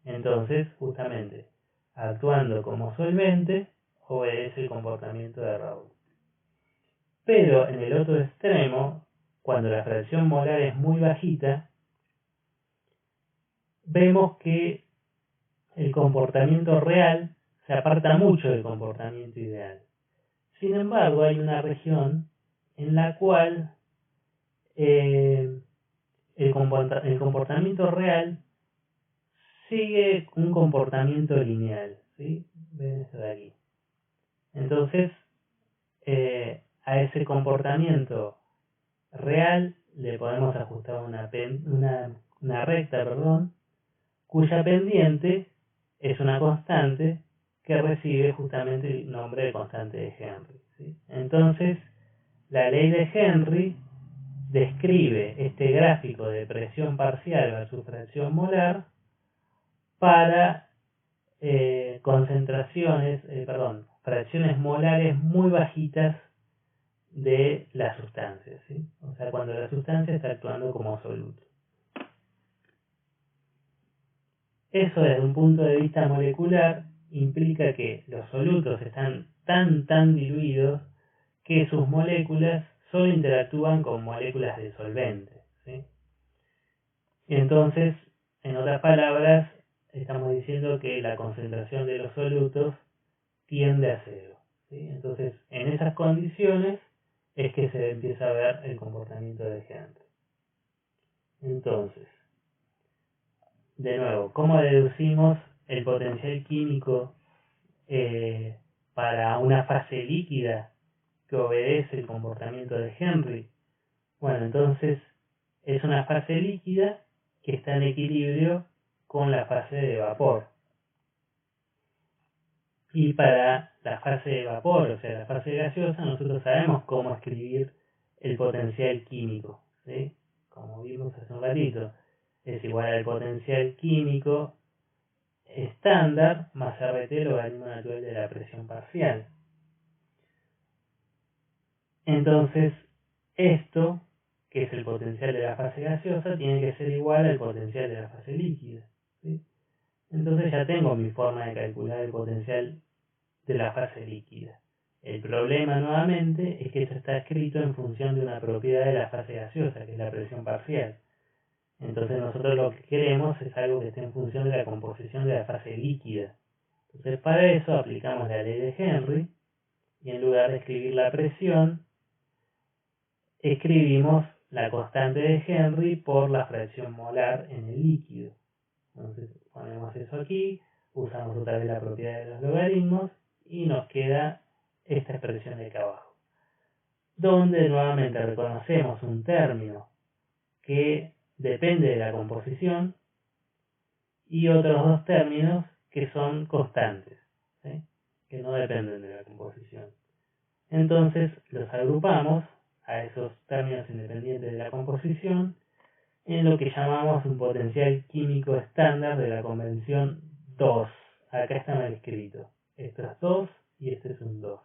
Entonces, justamente, actuando como solvente, obedece el comportamiento de Raoult. Pero en el otro extremo, cuando la fracción molar es muy bajita, vemos que el comportamiento real se aparta mucho del comportamiento ideal. Sin embargo, hay una región en la cual el comportamiento real sigue un comportamiento lineal, ¿sí? Ven esto de aquí. Entonces, a ese comportamiento real le podemos ajustar una recta, cuya pendiente es una constante que recibe justamente el nombre de constante de Henry, ¿sí? Entonces, la ley de Henry describe este gráfico de presión parcial versus fracción molar para fracciones molares muy bajitas de la sustancia, ¿sí? O sea, cuando la sustancia está actuando como soluto. Eso desde un punto de vista molecular implica que los solutos están tan diluidos que sus moléculas solo interactúan con moléculas de solvente, ¿sí? Y entonces, en otras palabras, estamos diciendo que la concentración de los solutos tiende a cero, ¿sí? Entonces, en esas condiciones es que se empieza a ver el comportamiento de Henry. Entonces, de nuevo, ¿cómo deducimos el potencial químico para una fase líquida que obedece el comportamiento de Henry? Bueno, entonces es una fase líquida que está en equilibrio con la fase de vapor. Y para la fase de vapor, o sea, la fase gaseosa, nosotros sabemos cómo escribir el potencial químico, ¿sí? Como vimos hace un ratito, es igual al potencial químico estándar más RT logaritmo natural de la presión parcial. Entonces, esto, que es el potencial de la fase gaseosa, tiene que ser igual al potencial de la fase líquida, ¿sí? Entonces ya tengo mi forma de calcular el potencial de la fase líquida. El problema nuevamente es que esto está escrito en función de una propiedad de la fase gaseosa, que es la presión parcial. Entonces nosotros lo que queremos es algo que esté en función de la composición de la fase líquida. Entonces para eso aplicamos la ley de Henry y en lugar de escribir la presión, escribimos la constante de Henry por la fracción molar en el líquido. Entonces ponemos eso aquí, usamos otra vez la propiedad de los logaritmos y nos queda esta expresión de acá abajo, donde nuevamente reconocemos un término que depende de la composición y otros dos términos que son constantes, ¿sí? Que no dependen de la composición. Entonces los agrupamos a esos términos independientes de la composición en lo que llamamos un potencial químico estándar de la convención 2. Acá está mal escrito. Esto es 2 y este es un 2.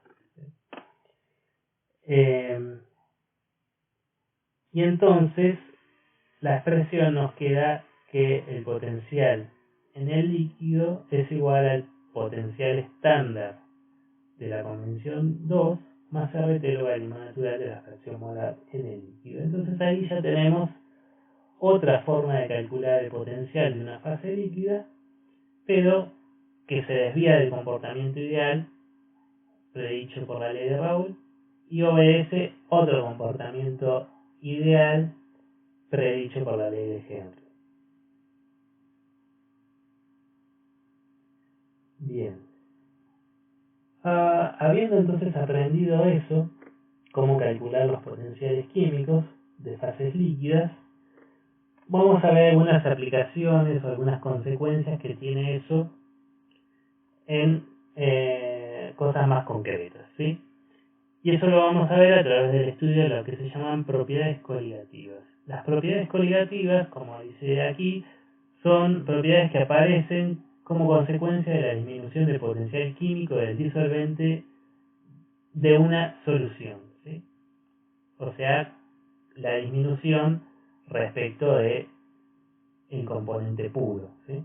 Y entonces la expresión nos queda que el potencial en el líquido es igual al potencial estándar de la convención 2 más RT logaritmo natural de la fracción molar en el líquido. Entonces ahí ya tenemos otra forma de calcular el potencial de una fase líquida, pero que se desvía del comportamiento ideal predicho por la ley de Raoult y obedece otro comportamiento ideal predicho por la ley de Henry. Bien. Habiendo entonces aprendido eso, cómo calcular los potenciales químicos de fases líquidas, vamos a ver algunas aplicaciones o algunas consecuencias que tiene eso en cosas más concretas, ¿sí? Y eso lo vamos a ver a través del estudio de lo que se llaman propiedades coligativas. Las propiedades coligativas, como dice aquí, son propiedades que aparecen como consecuencia de la disminución del potencial químico del disolvente de una solución, ¿sí? O sea, la disminución respecto de el componente puro, ¿sí?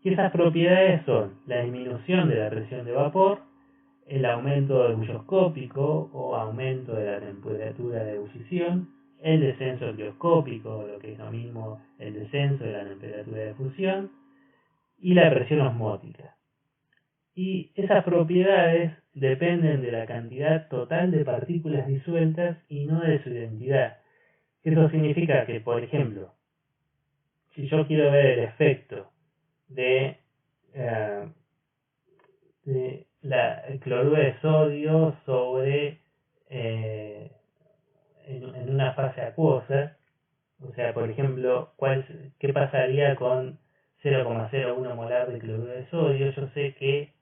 Y esas propiedades son la disminución de la presión de vapor, el aumento ebullioscópico o aumento de la temperatura de ebullición, el descenso crioscópico, o lo que es lo mismo el descenso de la temperatura de fusión, y la presión osmótica. Y esas propiedades dependen de la cantidad total de partículas disueltas y no de su identidad. Eso significa que, por ejemplo, si yo quiero ver el efecto de el cloruro de sodio sobre en una fase acuosa, o sea, por ejemplo, ¿qué pasaría con 0,01 molar de cloruro de sodio? Yo sé que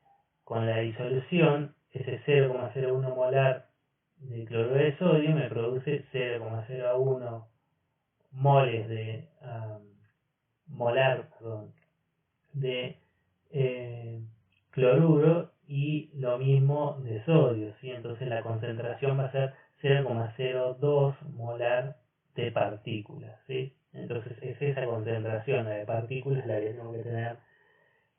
con la disolución, ese 0,01 molar de cloruro de sodio me produce 0,01 moles de de cloruro y lo mismo de sodio, ¿sí? Entonces la concentración va a ser 0,02 molar de partículas, ¿sí? Entonces es esa concentración de partículas la que tengo que tener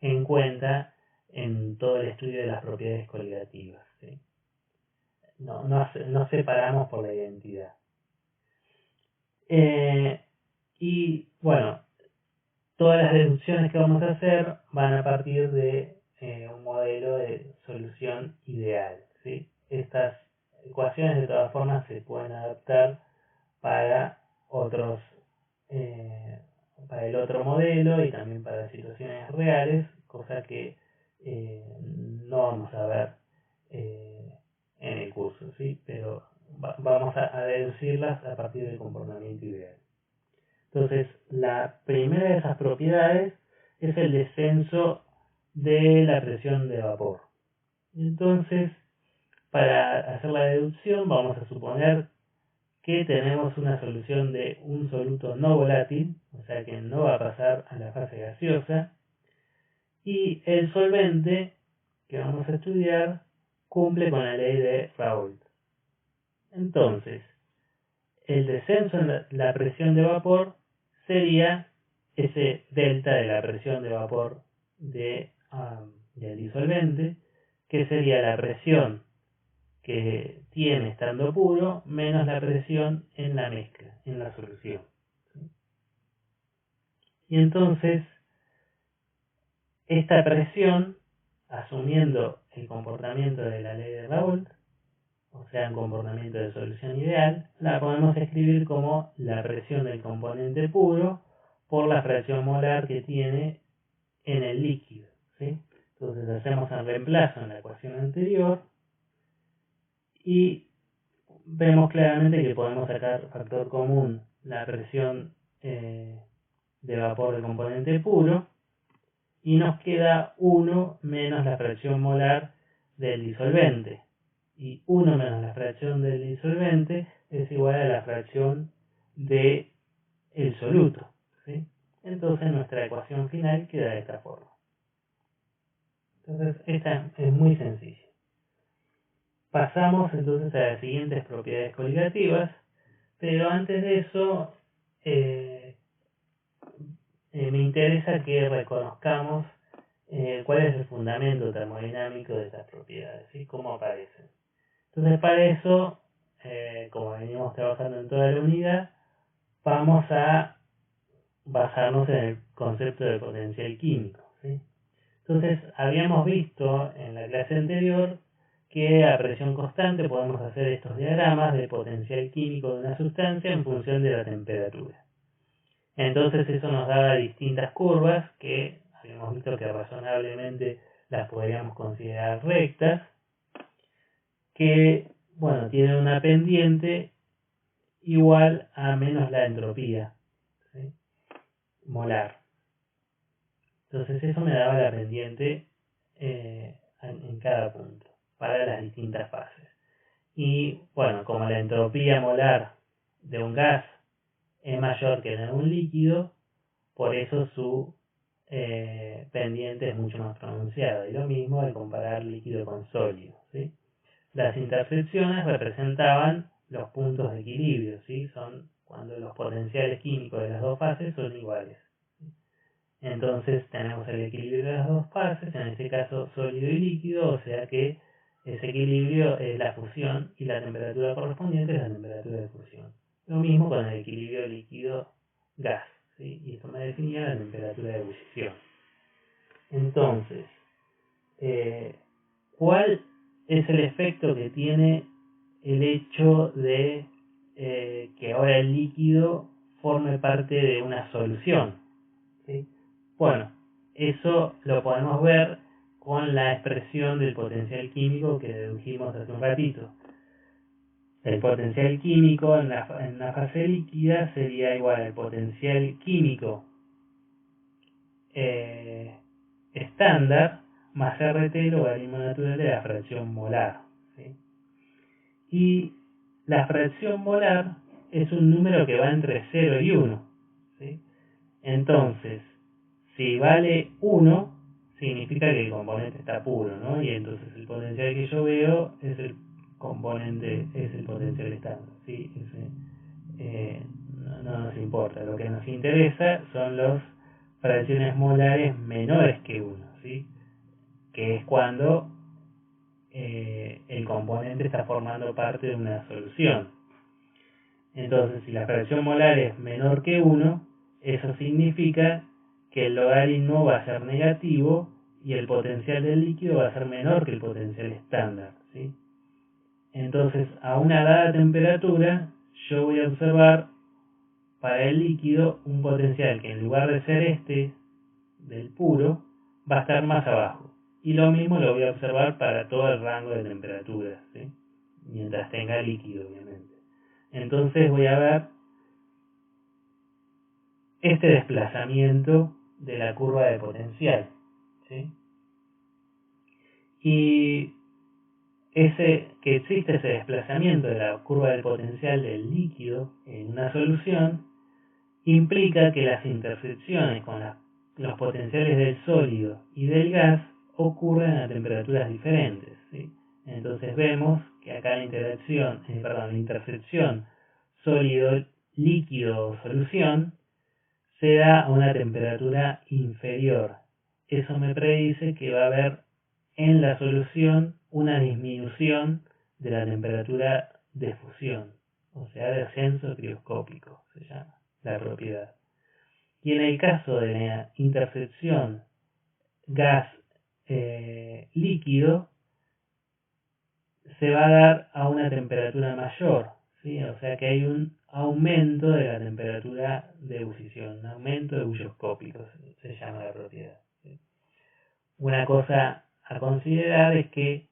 en cuenta en todo el estudio de las propiedades coligativas, ¿sí? No separamos por la identidad. Y bueno, todas las deducciones que vamos a hacer van a partir de un modelo de solución ideal, ¿sí? Estas ecuaciones de todas formas se pueden adaptar para para el otro modelo y también para situaciones reales, cosa que no vamos a ver en el curso, ¿sí? Pero vamos a deducirlas a partir del comportamiento ideal. Entonces, la primera de esas propiedades es el descenso de la presión de vapor. Entonces, para hacer la deducción, vamos a suponer que tenemos una solución de un soluto no volátil, o sea que no va a pasar a la fase gaseosa, y el solvente que vamos a estudiar cumple con la ley de Raoult. Entonces, el descenso en la presión de vapor sería ese delta de la presión de vapor del disolvente, que sería la presión que tiene estando puro menos la presión en la mezcla, en la solución. Y entonces, esta presión, asumiendo el comportamiento de la ley de Raoult, o sea, un comportamiento de solución ideal, la podemos escribir como la presión del componente puro por la fracción molar que tiene en el líquido, ¿sí? Entonces hacemos el reemplazo en la ecuación anterior y vemos claramente que podemos sacar factor común la presión de vapor del componente puro y nos queda 1 menos la fracción molar del disolvente. Y 1 menos la fracción del disolvente es igual a la fracción del soluto, ¿sí? Entonces nuestra ecuación final queda de esta forma. Entonces esta es muy sencilla. Pasamos entonces a las siguientes propiedades coligativas, pero antes de eso me interesa que reconozcamos cuál es el fundamento termodinámico de estas propiedades y cómo aparecen. Entonces para eso, como venimos trabajando en toda la unidad, vamos a basarnos en el concepto de potencial químico, ¿sí? Entonces habíamos visto en la clase anterior que a presión constante podemos hacer estos diagramas de potencial químico de una sustancia en función de la temperatura. Entonces eso nos daba distintas curvas que habíamos visto que razonablemente las podríamos considerar rectas, que bueno, tiene una pendiente igual a menos la entropía, ¿sí? Molar. Entonces eso me daba la pendiente en cada punto para las distintas fases. Y bueno, como la entropía molar de un gas es mayor que la de un líquido, por eso su pendiente es mucho más pronunciada. Y lo mismo al comparar líquido con sólido, ¿sí? Las intersecciones representaban los puntos de equilibrio, ¿sí? Son cuando los potenciales químicos de las dos fases son iguales. Entonces tenemos el equilibrio de las dos fases, en este caso sólido y líquido, o sea que ese equilibrio es la fusión y la temperatura correspondiente es la temperatura de fusión. Lo mismo con el equilibrio líquido-gas, ¿sí? Y esto me definía la temperatura de ebullición. Entonces, ¿cuál es el efecto que tiene el hecho de que ahora el líquido forme parte de una solución? ¿Sí? Bueno, eso lo podemos ver con la expresión del potencial químico que dedujimos hace un ratito. El potencial químico en la fase líquida sería igual al potencial químico estándar más RT logaritmo natural de la fracción molar, ¿sí? Y la fracción molar es un número que va entre 0 y 1, ¿sí? Entonces, si vale 1, significa que el componente está puro, ¿no? Y entonces el potencial que yo veo es el componente, es el potencial estándar, ¿sí? No nos importa. Lo que nos interesa son las fracciones molares menores que 1, ¿sí? Que es cuando el componente está formando parte de una solución. Entonces, si la fracción molar es menor que 1, eso significa que el logaritmo va a ser negativo y el potencial del líquido va a ser menor que el potencial estándar, ¿sí? Entonces, a una dada temperatura, yo voy a observar para el líquido un potencial que en lugar de ser este, del puro, va a estar más abajo. Y lo mismo lo voy a observar para todo el rango de temperaturas, ¿sí? Mientras tenga líquido, obviamente. Entonces voy a ver este desplazamiento de la curva de potencial, ¿sí? Y que existe ese desplazamiento de la curva del potencial del líquido en una solución implica que las intersecciones con los potenciales del sólido y del gas ocurren a temperaturas diferentes, ¿sí? Entonces vemos que acá la intersección sólido-líquido-solución se da a una temperatura inferior. Eso me predice que va a haber en la solución una disminución de la temperatura de fusión, o sea, de ascenso crioscópico, se llama la propiedad. Y en el caso de la intersección gas-líquido, se va a dar a una temperatura mayor, ¿sí? O sea que hay un aumento de la temperatura de ebullición, un aumento ebullioscópico, se llama la propiedad, ¿sí? Una cosa a considerar es que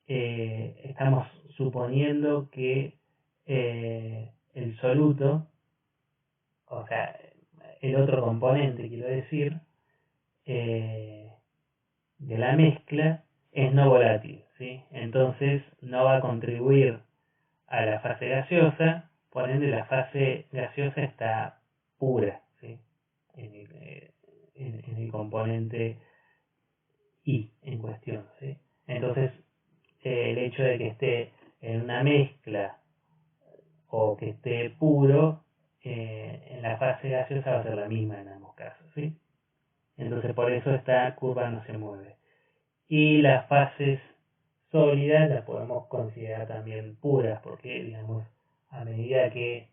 estamos suponiendo que el soluto, o sea, el otro componente, quiero decir, de la mezcla es no volátil, ¿sí? Entonces no va a contribuir a la fase gaseosa, por ende la fase gaseosa está pura, ¿sí? En el componente I en cuestión, ¿sí? Entonces el hecho de que esté en una mezcla o que esté puro en la fase gaseosa va a ser la misma en ambos casos, ¿sí? Entonces por eso esta curva no se mueve. Y las fases sólidas las podemos considerar también puras, porque digamos a medida que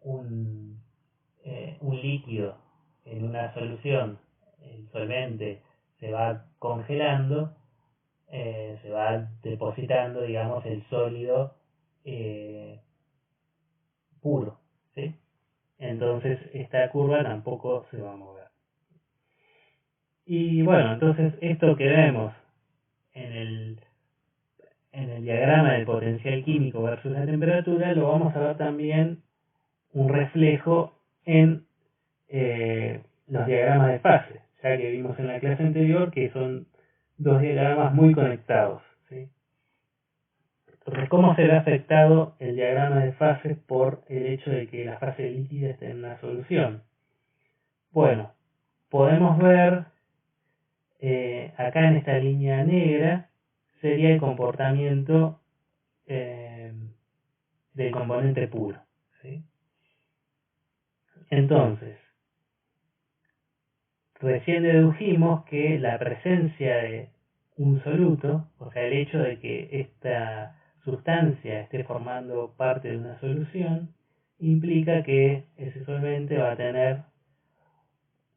un líquido en una solución, el solvente, se va congelando, se va depositando, digamos, el sólido puro, ¿sí? Entonces esta curva tampoco se va a mover. Y bueno, entonces esto que vemos en en el diagrama del potencial químico versus la temperatura, lo vamos a ver también un reflejo en los diagramas de fase, ya que vimos en la clase anterior que son dos diagramas muy conectados, ¿sí? Entonces, ¿cómo se ve afectado el diagrama de fases por el hecho de que la fase líquida esté en una solución? Bueno, podemos ver acá en esta línea negra sería el comportamiento del componente puro, ¿sí? Entonces, recién dedujimos que la presencia de un soluto, o sea, el hecho de que esta sustancia esté formando parte de una solución, implica que ese solvente va a tener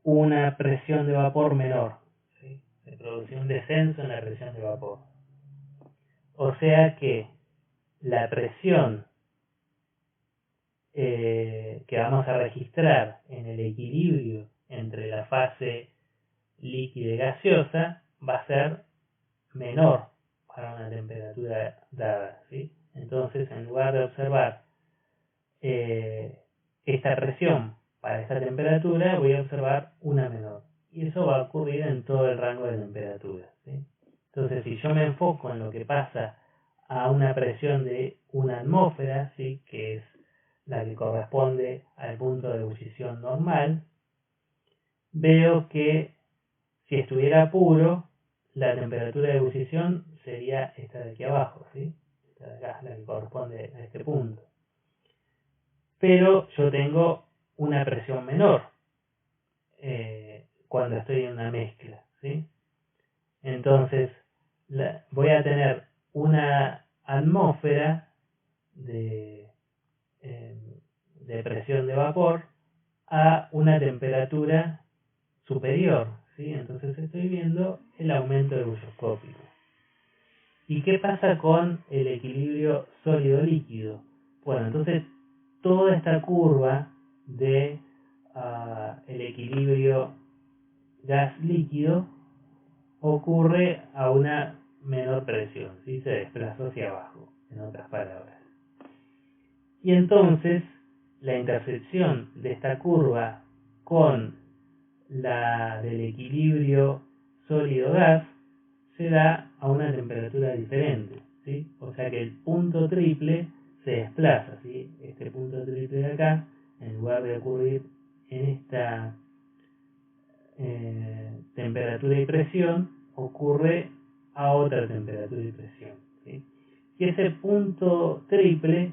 una presión de vapor menor, ¿sí? Se produce un descenso en la presión de vapor. O sea que la presión que vamos a registrar en el equilibrio entre la fase líquida y gaseosa va a ser menor para una temperatura dada, ¿sí? Entonces, en lugar de observar esta presión para esta temperatura, voy a observar una menor. Y eso va a ocurrir en todo el rango de temperaturas, ¿sí? Entonces, si yo me enfoco en lo que pasa a una presión de una atmósfera, ¿sí?, que es la que corresponde al punto de ebullición normal, veo que si estuviera puro, la temperatura de ebullición sería esta de aquí abajo, ¿sí? Esta de acá, la que corresponde a este punto. Pero yo tengo una presión menor cuando estoy en una mezcla, ¿sí? Entonces, voy a tener una atmósfera de presión de vapor a una temperatura superior, ¿sí? Entonces estoy viendo el aumento ebullioscópico. ¿Y qué pasa con el equilibrio sólido-líquido? Bueno, entonces toda esta curva de el equilibrio gas-líquido ocurre a una menor presión, ¿sí? Se desplazó hacia abajo, en otras palabras. Y entonces la intersección de esta curva con la del equilibrio sólido-gas se da a una temperatura diferente, ¿sí? O sea que el punto triple se desplaza, ¿sí? Este punto triple de acá, en lugar de ocurrir en esta temperatura y presión, ocurre a otra temperatura y presión, ¿sí? Y ese punto triple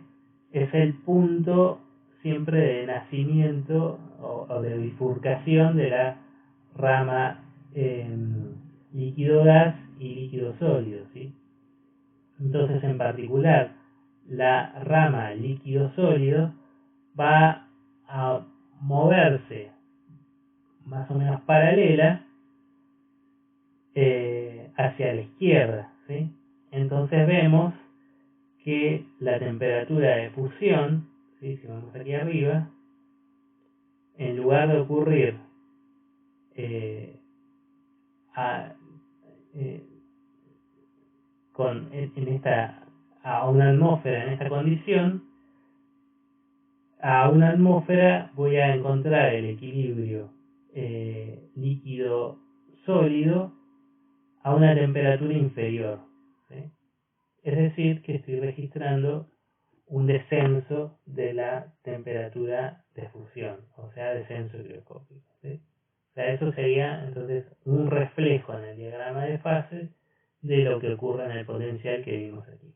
es el punto siempre de nacimiento o de bifurcación de la rama líquido-gas y líquido-sólido, ¿sí? Entonces, en particular, la rama líquido-sólido va a moverse más o menos paralela hacia la izquierda, ¿sí? Entonces vemos que la temperatura de fusión, ¿sí?, si vamos aquí arriba, en lugar de ocurrir a una atmósfera en esta condición, a una atmósfera voy a encontrar el equilibrio líquido-sólido a una temperatura inferior, ¿sí? Es decir, que estoy registrando un descenso de la temperatura de fusión, o sea, descenso higroscópico, ¿sí? O sea, eso sería entonces un reflejo en el diagrama de fases de lo que ocurre en el potencial que vimos aquí.